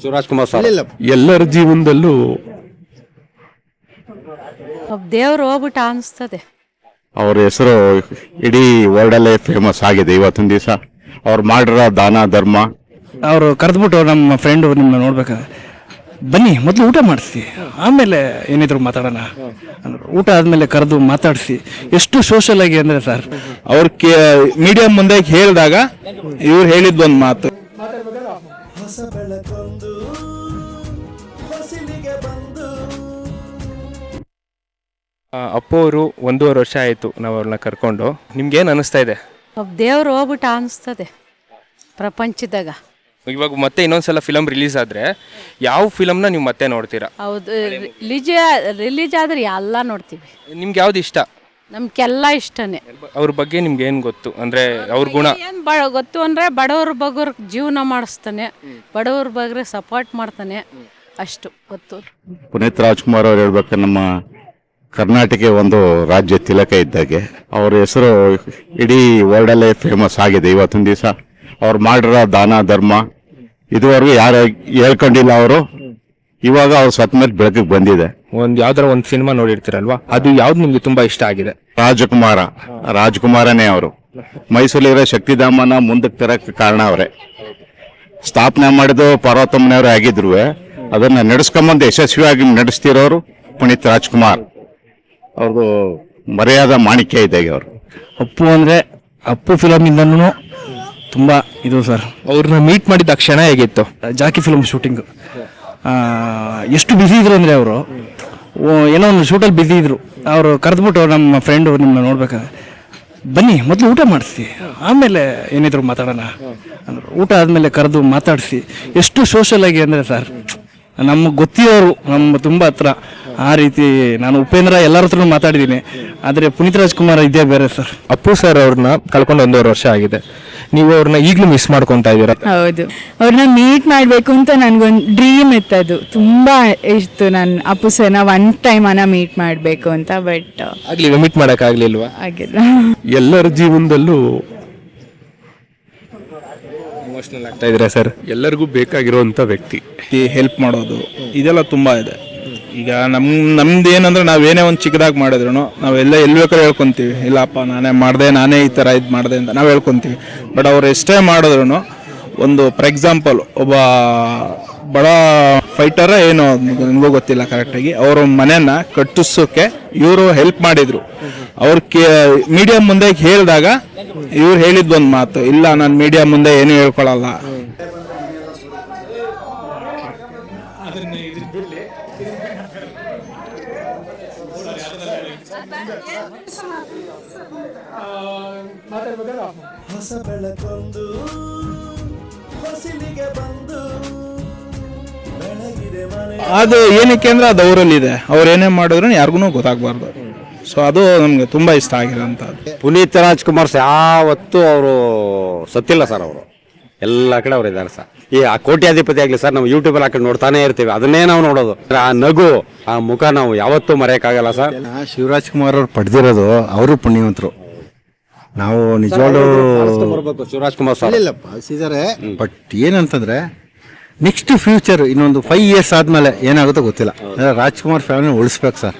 Shivraj Kumar sir ಎಲ್ಲರ ಜೀವನದಲ್ಲೂ ದೇವ್ರು ಹೋಗ್ಬಿಟ್ಟ ಅನಿಸ್ತದೆ. ಅವ್ರ ಹೆಸರು ಇಡೀ ವರ್ಲ್ಡಲ್ಲೇ ಫೇಮಸ್ ಆಗಿದೆ ಇವತ್ತಿನ ದಿವಸ. ಅವ್ರು ಮಾಡಿರೋ ದಾನ ಧರ್ಮ. ಅವರು ಕರೆದ್ಬಿಟ್ಟು ನಮ್ಮ ಫ್ರೆಂಡು ನಿಮ್ಮನ್ನ ನೋಡ್ಬೇಕಾದ್ರೆ ಬನ್ನಿ ಮೊದಲು ಊಟ ಮಾಡಿಸಿ ಆಮೇಲೆ ಏನಿದ್ರು ಮಾತಾಡೋಣ ಅಂದ್ರೆ ಊಟ ಆದಮೇಲೆ ಕರೆದು ಮಾತಾಡಿಸಿ ಎಷ್ಟು ಸೋಷಲ್ ಆಗಿ ಅಂದರೆ ಸರ್ ಅವ್ರ ಮೀಡಿಯಾ ಮುಂದೆ ಹೇಳಿದಾಗ ಇವ್ರು ಹೇಳಿದ್ದು ಒಂದು ಮಾತು. ಅಪ್ಪು ಅವರು 1.5 ವರ್ಷ ಆಯಿತು ನಾವು ಅವ್ರನ್ನ ಕರ್ಕೊಂಡು. ನಿಮ್ಗೇನು ಅನಿಸ್ತಾ ಇದೆ? ದೇವ್ರು ಹೋಗ್ಬಿಟ್ಟ ಅನಿಸ್ತದೆ ಪ್ರಪಂಚದಾಗ. ಇವಾಗ ಮತ್ತೆ ಇನ್ನೊಂದ್ಸಲ ಫಿಲಮ್ ರಿಲೀಸ್ ಆದರೆ ಯಾವ ಫಿಲಮ್ನ ನೀವು ಮತ್ತೆ ನೋಡ್ತೀರಾ? ಹೌದು, ರಿಲೀಸ್ ಆದರೆ ಎಲ್ಲ ನೋಡ್ತೀವಿ. ನಿಮ್ಗೆ ಯಾವ್ದು ಇಷ್ಟ? ನಮ್ಗೆಲ್ಲ ಇಷ್ಟನೇ. ಅವ್ರ ಬಗ್ಗೆ ನಿಮ್ಗೆ ಏನು ಗೊತ್ತು? ಅಂದರೆ ಅವ್ರ ಗುಣ ಏನು ಗೊತ್ತು ಅಂದರೆ ಬಡವ್ರ ಬಗ್ಗವ್ರ ಜೀವನ ಮಾಡಿಸ್ತಾನೆ, ಬಡವ್ರ ಬಗ್ಗೆ ಸಪೋರ್ಟ್ ಮಾಡ್ತಾನೆ, ಅಷ್ಟು ಗೊತ್ತು. ಪುನೀತ್ ರಾಜ್ಕುಮಾರ್ ಅವ್ರು ಹೇಳ್ಬೇಕು, ನಮ್ಮ ಕರ್ನಾಟಕ ಒಂದು ರಾಜ್ಯ ತಿಲಕ ಇದ್ದಾಗೆ. ಅವ್ರ ಹೆಸರು ಇಡೀ ವರ್ಲ್ಡಲ್ಲೇ ಫೇಮಸ್ ಆಗಿದೆ ಇವತ್ತಿನ ದಿವಸ. ಅವ್ರು ಮಾಡಿರೋ ದಾನ ಧರ್ಮ ಇದುವರೆಗೂ ಯಾರು ಹೇಳ್ಕೊಂಡಿಲ್ಲ. ಅವರು ಇವಾಗ ಅವ್ರು ಸತ್ ಮೇಲೆ ಬೆಳಕಿಗೆ ಬಂದಿದೆ. ಯಾವ್ದಾರ ಒಂದು ಸಿನಿಮಾ ನೋಡಿರ್ತೀರಲ್ವಾ, ಅದು ಯಾವ್ದು ನಿಮ್ಗೆ ತುಂಬಾ ಇಷ್ಟ ಆಗಿದೆ? ರಾಜ್ಕುಮಾರನೇ ಅವರು ಮೈಸೂರಿಲಿರೋ ಶಕ್ತಿಧಾಮನ ಮುಂದಕ್ಕೆ ತರಕ್ಕೆ ಕಾರಣ ಅವರೇ. ಸ್ಥಾಪನೆ ಮಾಡಿದ್ದು ಪಾರ್ವತಮ್ಮನವರೇ ಆಗಿದ್ರು, ಅದನ್ನ ನಡೆಸ್ಕೊಂಬಂದು ಯಶಸ್ವಿಯಾಗಿ ನಡೆಸ್ತಿರೋರು ಪುನೀತ್ ರಾಜ್ಕುಮಾರ್. ಅವ್ರದ್ದು ಮರ್ಯಾದ ಮಾಣಿಕ್ಯ ಇದ್ದಾಗೆ ಅವರು. ಅಪ್ಪು ಅಂದರೆ ಅಪ್ಪು ಫಿಲಮಿಂದನೂ ತುಂಬ ಇದು ಸರ್. ಅವ್ರನ್ನ ಮೀಟ್ ಮಾಡಿದ ಕ್ಷಣ ಹೇಗಿತ್ತು? ಜಾಕಿ ಫಿಲ್ಮ್ ಶೂಟಿಂಗು ಎಷ್ಟು ಬ್ಯುಸಿ ಇದ್ರು ಅಂದರೆ ಅವರು ಏನೋ ಒಂದು ಶೂಟಲ್ಲಿ ಬ್ಯುಸಿ ಇದ್ರು. ಅವರು ಕರೆದ್ಬಿಟ್ಟು ನಮ್ಮ ಫ್ರೆಂಡು ನಿಮ್ಮನ್ನ ನೋಡ್ಬೇಕಾದ್ರೆ ಬನ್ನಿ ಮೊದಲು ಊಟ ಮಾಡಿಸಿ ಆಮೇಲೆ ಏನಿದ್ರು ಮಾತಾಡೋಣ ಅಂದ್ರೆ ಊಟ ಆದಮೇಲೆ ಕರೆದು ಮಾತಾಡಿಸಿ ಎಷ್ಟು ಸೋಷಲ್ ಆಗಿ ಅಂದರೆ ಸರ್ ನಮಗೆ ಗೊತ್ತಿರೋರು ನಮ್ಮ ತುಂಬ ಹತ್ರ. ಆ ರೀತಿ ನಾನು ಉಪೇಂದ್ರ ಎಲ್ಲರ ಹತ್ರನೂ ಮಾತಾಡಿದ್ದೀನಿ, ಆದರೆ ಪುನೀತ್ ರಾಜ್ಕುಮಾರ್ ಇದೇ ಬೇರೆ ಸರ್. ಅಪ್ಪು ಸರ್ ಅವ್ರನ್ನ ಕಳ್ಕೊಂಡು 1.5 ವರ್ಷ ಆಗಿದೆ. ನೀವು ಅವ್ರನ್ನ ಈಗಲೂ ಮಿಸ್ ಮಾಡ್ಕೊತಾ ಇದ್ದೀರಾ? ಹೌದು, ಅವ್ರನ್ನ ಮೀಟ್ ಮಾಡಬೇಕು ಅಂತ ನನಗೊಂದು ಡ್ರೀಮ್ ಇತ್ತದು, ತುಂಬ ಇತ್ತು. ನಾನು ಅಪ್ಪು ಸರ್ನ ಒನ್ ಟೈಮ್ ಮೀಟ್ ಮಾಡಬೇಕು ಅಂತ, ಬಟ್ ಆಗ್ಲಿಲ್ವಾ? ಮೀಟ್ ಮಾಡೋಕ್ಕಾಗಲಿಲ್ವಾ? ಆಗಿಲ್ಲ. ಎಲ್ಲರ ಜೀವನದಲ್ಲೂ ಎಮೋಷನಲ್ ಆಗ್ತಾ ಇದ್ದೀರಾ ಸರ್? ಎಲ್ಲರಿಗೂ ಬೇಕಾಗಿರುವಂಥ ವ್ಯಕ್ತಿ. ಹೆಲ್ಪ್ ಮಾಡೋದು ಇದೆಲ್ಲ ತುಂಬ ಇದೆ. ಈಗ ನಮ್ದು ಏನಂದ್ರೆ ನಾವೇನೇ ಒಂದು ಚಿಕ್ಕದಾಗಿ ಮಾಡಿದ್ರು ನಾವೆಲ್ಲ ಎಲ್ಲಿ ಬೇಕಾದ್ರೆ ಹೇಳ್ಕೊತೀವಿ, ಇಲ್ಲಪ್ಪ ನಾನೇ ಮಾಡಿದೆ, ನಾನೇ ಈ ಥರ ಇದು ಮಾಡಿದೆ ಅಂತ ನಾವು ಹೇಳ್ಕೊತೀವಿ. ಬಟ್ ಅವ್ರು ಎಷ್ಟೇ ಮಾಡಿದ್ರು ಒಂದು ಫಾರ್ ಎಕ್ಸಾಂಪಲ್ ಒಬ್ಬ ಬಡ ಫೈಟರ ಏನೋ ನಿಮಗೂ ಗೊತ್ತಿಲ್ಲ ಕರೆಕ್ಟಾಗಿ, ಅವ್ರ ಮನೆಯನ್ನ ಕಟ್ಟಿಸೋಕೆ ಇವರು ಹೆಲ್ಪ್ ಮಾಡಿದ್ರು. ಅವ್ರ ಮೀಡಿಯಾ ಮುಂದೆ ಹೇಳಿದಾಗ ಇವ್ರು ಹೇಳಿದ್ದು ಒಂದು ಮಾತು, ಇಲ್ಲ ನಾನು ಮೀಡಿಯಾ ಮುಂದೆ ಏನು ಹೇಳ್ಕೊಳಲ್ಲ. ಹೊಸ ಬೆಳಕೊಂದು ಹೊಸಿಲಿಗೆ ಬಂದು ಬೆಳಗಿದೆ ಮನೆ. ಅದು ಏನಕ್ಕೆ ಅಂದ್ರೆ ಅದು ಅವರಲ್ಲಿದೆ, ಅವ್ರು ಏನೇ ಮಾಡಿದ್ರು ಯಾರಿಗೂ ಗೊತ್ತಾಗಬಾರ್ದು. ಸೊ ಅದು ನಮ್ಗೆ ತುಂಬಾ ಇಷ್ಟ ಆಗಿರೋಂಥದ್ದು. ಪುನೀತ್ ರಾಜ್ಕುಮಾರ್ ಯಾವತ್ತೂ ಅವರು ಸತ್ತಿಲ್ಲ ಸರ್. ಅವರು ಎಲ್ಲ ಕಡೆ ಅವ್ರು ಇದ್ದಾರೆ ಸರ್. ಈ ಆ ಕೋಟ್ಯಾಧಿಪತಿ ಆಗಲಿ ಸರ್, ನಾವು ಯೂಟ್ಯೂಬಲ್ಲಿ ಹಾಕೊಂಡು ನೋಡ್ತಾನೆ ಇರ್ತೀವಿ, ಅದನ್ನೇ ನಾವು ನೋಡೋದು. ಆ ನಗು, ಆ ಮುಖ ನಾವು ಯಾವತ್ತೂ ಮರೆಯೋಕ್ಕಾಗಲ್ಲ ಸರ್. ಶಿವರಾಜ್ ಕುಮಾರ್ ಅವ್ರು ಪಡೆದಿರೋದು ಅವರು ಪುಣ್ಯವಂತರು. ನಾವು ನಿಜವಾಗ್ಲೂ ಶಿವರಾಜ್ ಕುಮಾರ್ ಸರ್ ಇದ್ದಾರೆ. ಬಟ್ ಏನಂತಂದ್ರೆ ನೆಕ್ಸ್ಟ್ ಫ್ಯೂಚರ್ ಇನ್ನೊಂದು 5 years ಆದ್ಮೇಲೆ ಏನಾಗುತ್ತೋ ಗೊತ್ತಿಲ್ಲ. ರಾಜ್ಕುಮಾರ್ ಫ್ಯಾಮಿಲಿ ಉಳಿಸ್ಬೇಕು ಸರ್.